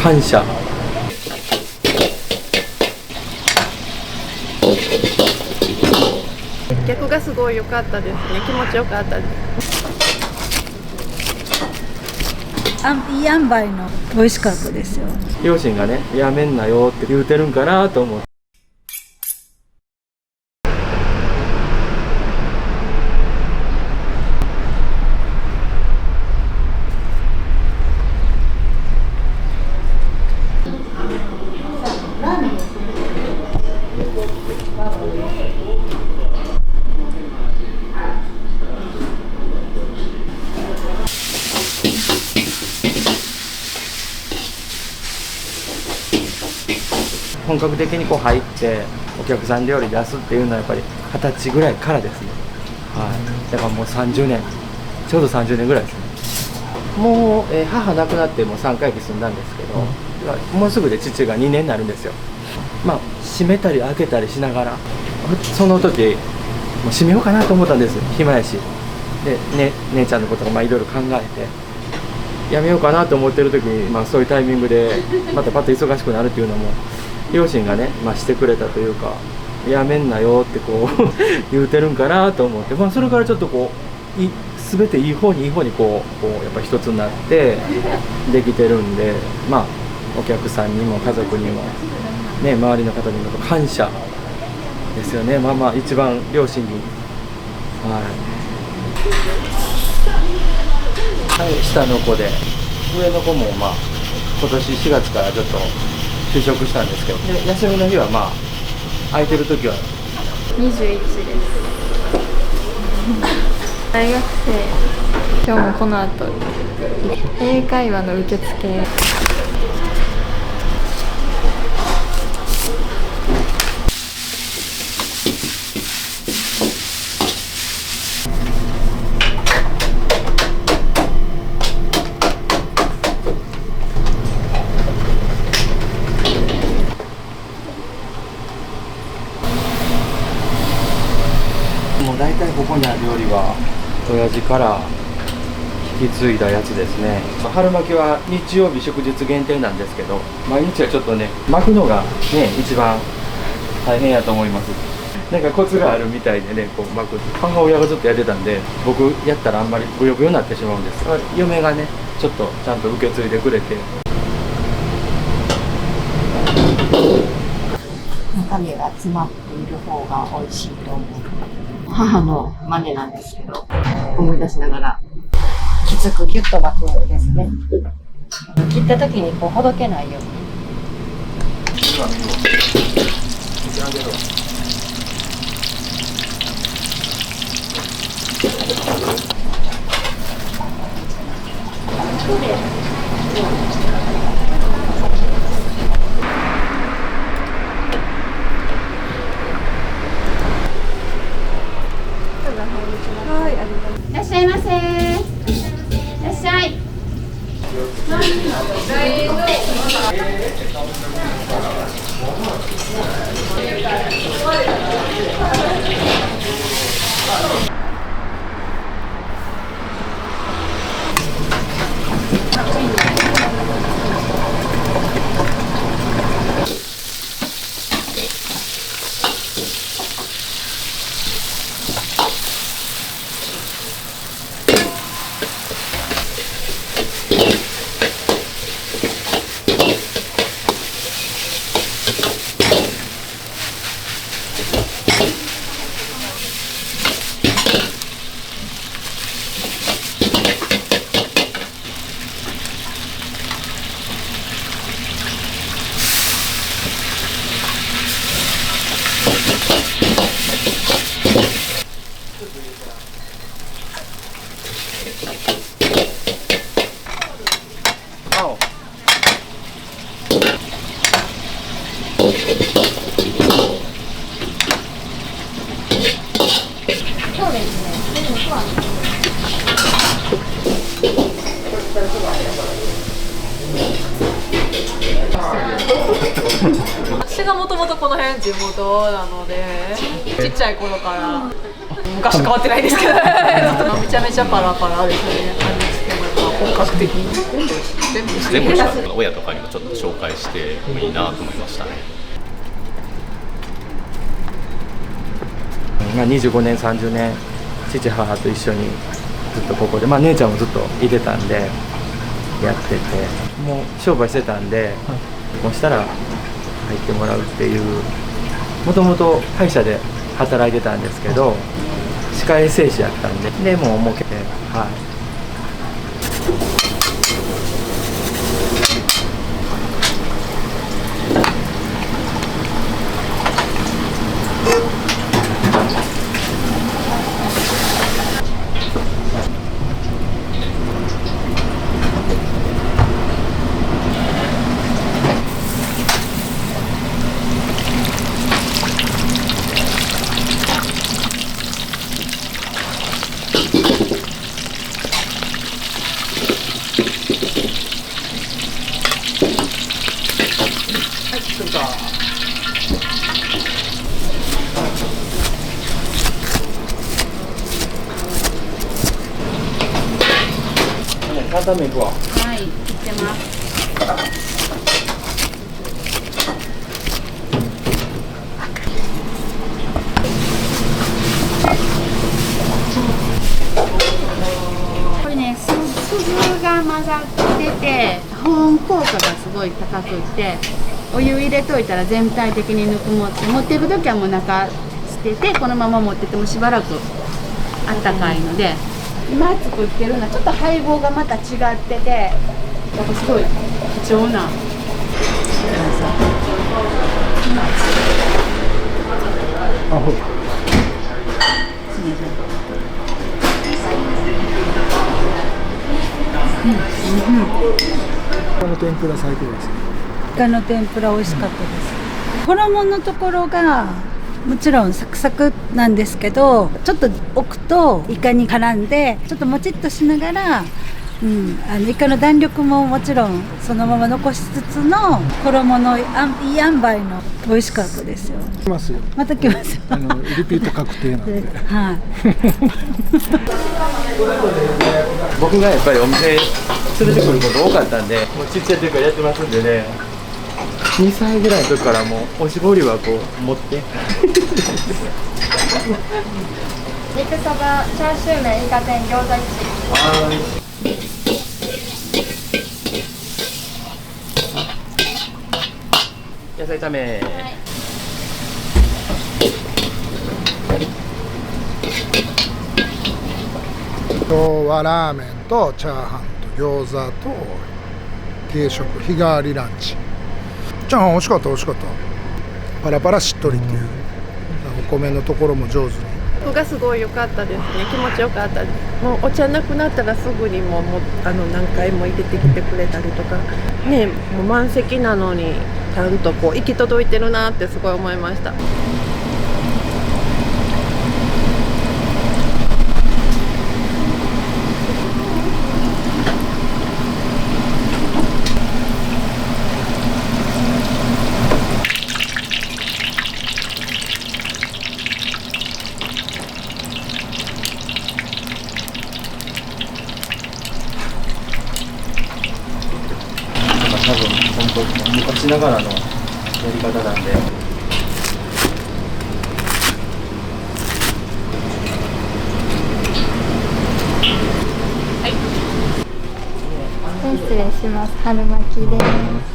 感謝。接客がすごい良かったですね。気持ちよかったです。いい塩梅の美味しかったですよ。両親がね、やめんなよって言うてるんかなと思って。本格的にこう入ってお客さん料理出すっていうのはやっぱり20歳ぐらいからですね。はい。だからもう30年、ちょうど30年ぐらいですね。もう、母亡くなってもう3回忌住んだんですけど、もうすぐで父が2年になるんですよ。まあ閉めたり開けたりしながら、その時もう閉めようかなと思ったんです。暇やし。で、姉ちゃんのこともいろいろ考えてやめようかなと思ってる時に、そういうタイミングでまたパッと忙しくなるっていうのも両親がね、してくれたというか、やめんなよってこう言うてるんかなと思って、それからちょっとこう全ていい方にこうやっぱ一つになってできてるんで、お客さんにも家族にもね、周りの方にも感謝ですよね。一番両親に、下の子で、上の子も今年4月からちょっと就職したんですけど、で休みの日は空いてる時は21です。大学生。今日もこの後英会話の受付。大体ここにある料理は親父から引き継いだやつですね。春巻きは日曜日祝日限定なんですけど、毎日はちょっとね、巻くのがね、一番大変やと思います。なんかコツがあるみたいでね、こう巻く。母親がずっとやってたんで、僕やったらあんまりブヨブヨになってしまうんです。嫁がね、ちょっとちゃんと受け継いでくれて。中身が詰まっている方が美味しいと思う。母の真似なんですけど、思い出しながらきつくギュッと巻くですね。切った時にこうほどけないように。いらっしゃいませ。いらっしゃい。私がもともとこの辺地元なので、ちっちゃい頃から昔変わってないですけどめちゃめちゃパラパラですね、味付けも。本格的に全部美味しかった。親とかにもちょっと紹介してもいいなと思いましたね。まあ、25年30年父母と一緒にずっとここで、まあ、姉ちゃんもずっといてたんでやってて、もう商売してたんで、結婚したら入ってもらうっていう。もともと歯医者で働いてたんですけど、歯科衛生士やったんで、もうはい。担々麺いくわ。はい、切ってます。これね、鈴が混ざってて保温効果がすごい高くってお湯入れといたら全体的にぬくもって持っていく時はもう中捨ててこのまま持っててもしばらくあったかいので今作ってるのはちょっと配合がまた違っててやっぱすごい貴重なイカの天ぷら最高ですね。イカの天ぷら美味しかったです。衣のところがもちろんサクサクなんですけど、ちょっと置くとイカに絡んでちょっともちっとしながら、イカの弾力ももちろんそのまま残しつつの衣のいい塩梅の美味しかったですよ。来ますよ。また来ますよ。リピート確定なんで。はい。僕がやっぱりお店連れてくること多かったんで、もうちっちゃい時からやってますんでね、2歳ぐらいの時からもうおしぼりはこう持って肉そば、チャーシュー麺、イカ天、餃子1。野菜炒め、今日はラーメンとチャーハンと餃子と定食、日替わりランチ。チャーハン美味しかった美味しかった。パラパラしっとりっていう、お米のところも上手に。ここがすごい良かったですね。気持ちよかったです。もうお茶なくなったらすぐにもう何回も入れてきてくれたりとかね、もう満席なのにちゃんとこう行き届いてるなってすごい思いました。多分本当昔ながらのやり方なんで。失礼します。春巻きです。